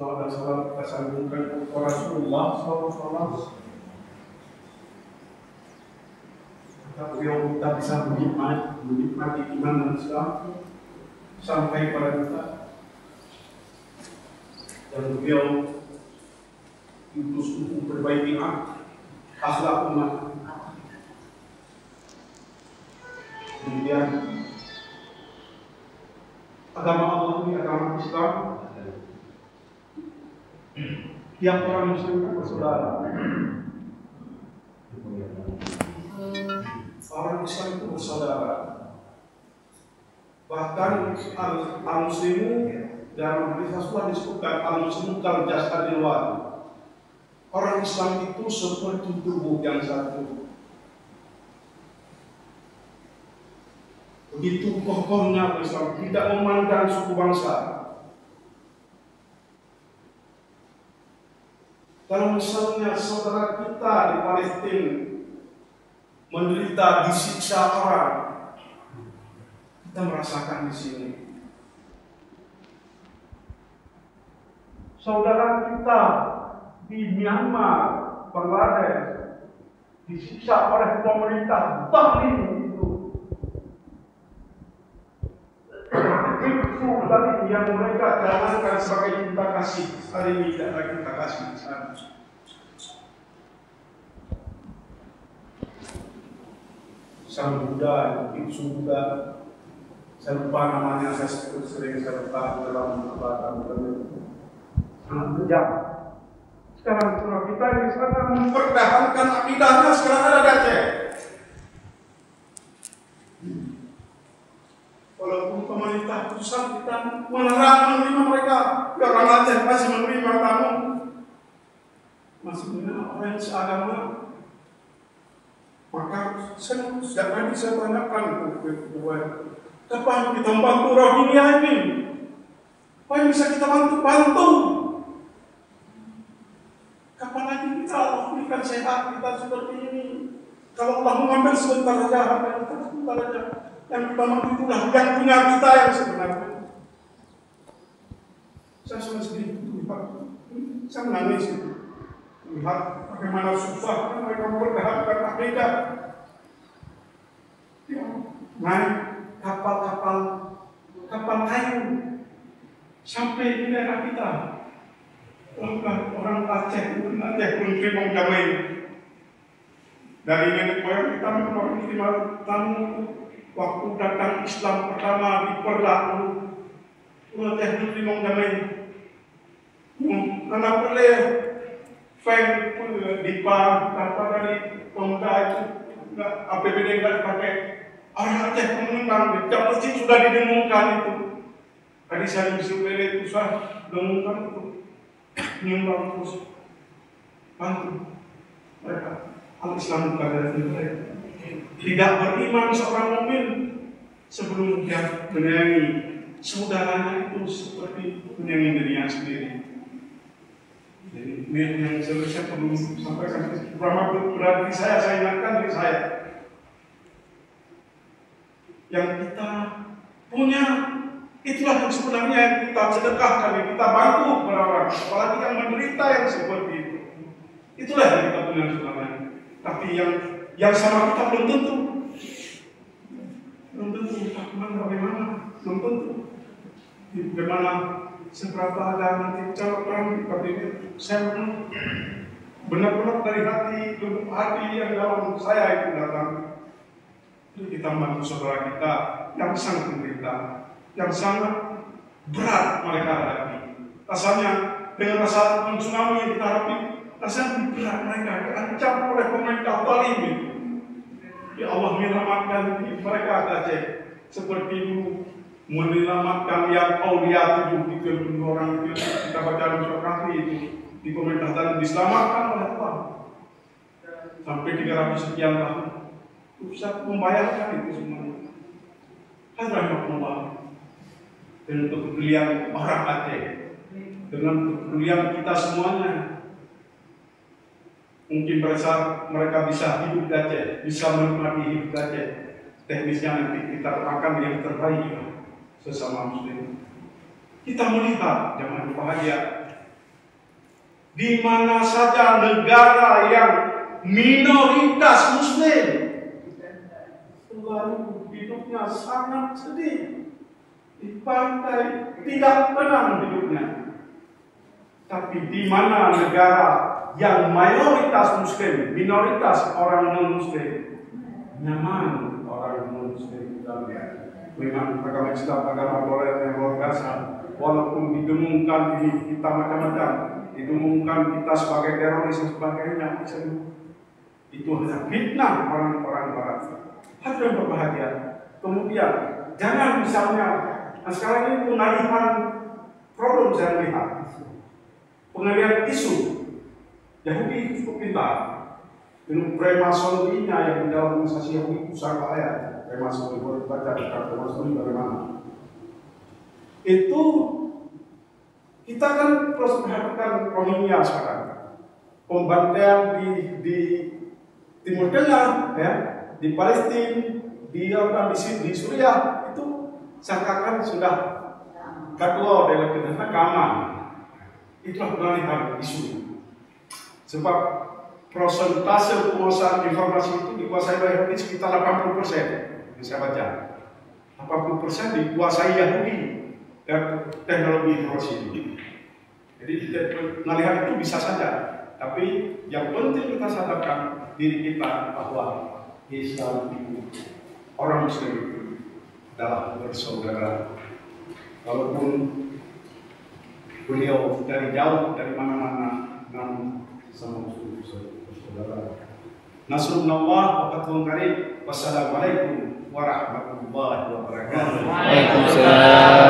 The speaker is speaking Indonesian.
Salawat dan salam kita sambungkan kepada Rasulullah SAW. Beliau kita bisa menikmati iman dan Islam sampai pada kita, dan beliau diutus untuk memperbaiki akhlak umat. Kemudian agama Allah ini agama Islam. Tiap orang Muslim itu bersaudara. Orang Islam itu bersaudara. Bahkan al-muslimu dalam hadis Rasulullah disebutkan al-muslimu kal jasadil wahid. Orang Islam itu seperti tubuh yang satu. Begitu kokohnya Islam, tidak memandang suku bangsa. Kalau misalnya saudara kita di Palestina menderita, disiksa orang, kita merasakan di sini. Saudara kita di Myanmar, Bangladesh, disiksa oleh pemerintah zalim itu. Itu tadi yang mereka jalankan sebagai cinta kasih, hari ini tidak lagi cinta kasih di sana. Sang Buddha, Biksu Buddha, saya lupa namanya, saya sering saya lupa dalam kebatan sangat kejam. Sekarang surah kita di sana mempertahankan akidahnya sekarang ada di Aceh. Walaupun pemerintah pusat kita melarang menerima mereka, orang Aceh masih menerima tamu, masih menerima orang yang seagama. Maka sejak tadi saya tanyakan kepada kapan kita membantu Rohingya ini? Apa yang bisa kita bantu? Kapan lagi kita Allah berikan sehat kita seperti ini? Kalau Allah mengambil sebentar saja, harta kita sebentar saja. Yang pertama itulah yang punya kita yang sebenarnya. Saya sudah sedih lihat, saya menangis itu. Lihat bagaimana susah mereka mempertahankan akidah. Naik kapal kayu sampai di daerah kita. Orang Aceh pun terima damai. Dari nenek moyang kita menerima tamu waktu datang Islam pertama di Perlah dulu. Aceh terima damai. Karena boleh fan dipa tanpa dari pemuda itu APBD nggak dipakai. Orang Aceh menentang, di masjid sudah didengungkan itu. Tadi saya di Supele pusat dengungkan itu, nyumbang terus bantu mereka. Al-Islam bukan dari mereka. Tidak beriman seorang mukmin sebelum dia menyayangi saudaranya itu seperti menyayangi dirinya sendiri. Jadi ini yang saya perlu sampaikan. Berarti saya ingatkan diri saya. Yang kita punya, itulah yang sebenarnya yang kita sedekahkan, yang kita bantu kepada orang, apalagi yang menderita yang seperti itu. Itulah yang kita punya sebenarnya. Tapi yang sama kita belum tentu. Belum tentu kita bagaimana, belum tentu. Bagaimana seberapa ada nanti cara orang seperti ini. Saya benar-benar dari hati yang dalam saya itu datang. Kita membantu saudara kita yang sangat menderita, yang sangat berat mereka hadapi. Rasanya dengan rasa tsunami yang kita hadapi, rasanya berat mereka diancam oleh pemerintah zalim itu. Ya Allah menyelamatkan mereka Aceh seperti dulu menyelamatkan yang Aulia 7 orang itu kita baca di surat Kahfi itu di pemerintah zalim diselamatkan oleh Tuhan sampai 300 sekian tahun. Bisa membayarkan itu semuanya. Alhamdulillah. Dengan kepedulian orang Aceh, dengan kepedulian kita semuanya, mungkin mereka bisa hidup di Aceh, bisa menikmati hidup di Aceh. Teknisnya nanti kita akan yang terbaik sesama Muslim. Kita melihat jangan bahagia di mana saja negara yang minoritas Muslim selalu hidupnya sangat sedih, dipantai, tidak tenang hidupnya. Tapi di mana negara yang mayoritas Muslim, minoritas orang non-Muslim, nyaman orang non-Muslim dalamnya. Memang agama Islam agama toleran yang luar biasa. Walaupun didengungkan ini kita macam-macam, didengungkan kita sebagai teroris dan sebagainya, itu hanya fitnah orang-orang Barat. Hati yang berbahagia. Kemudian jangan misalnya, nah sekarang ini pengalihan problem saya lihat, pengalihan isu Yahudi cukup pintar. Dengan premasoninya yang di dalam organisasi Yahudi itu sangat bahaya. Premasoni boleh baca tentang premasoni bagaimana. Itu kita kan terus perhatikan Rohingya sekarang, pembantaian di Timur Tengah, ya, di Palestina, di Suriah itu sangkakan sudah kedua dalam kita keamanan. Itulah pengalihan isu. Sebab persentase penguasaan informasi itu dikuasai oleh Yahudi sekitar 80%. Bisa baca 80% dikuasai Yahudi dan teknologi informasi itu. Jadi pengalihan itu bisa saja, tapi yang penting kita sadarkan diri kita bahwa Islam itu, orang Muslim itu adalah bersaudara. Walaupun beliau dari jauh, dari mana-mana, namun sama Muslim bersaudara. Nasrullah wa fathun qarib. Wassalamualaikum warahmatullahi wabarakatuh. Waalaikumsalam.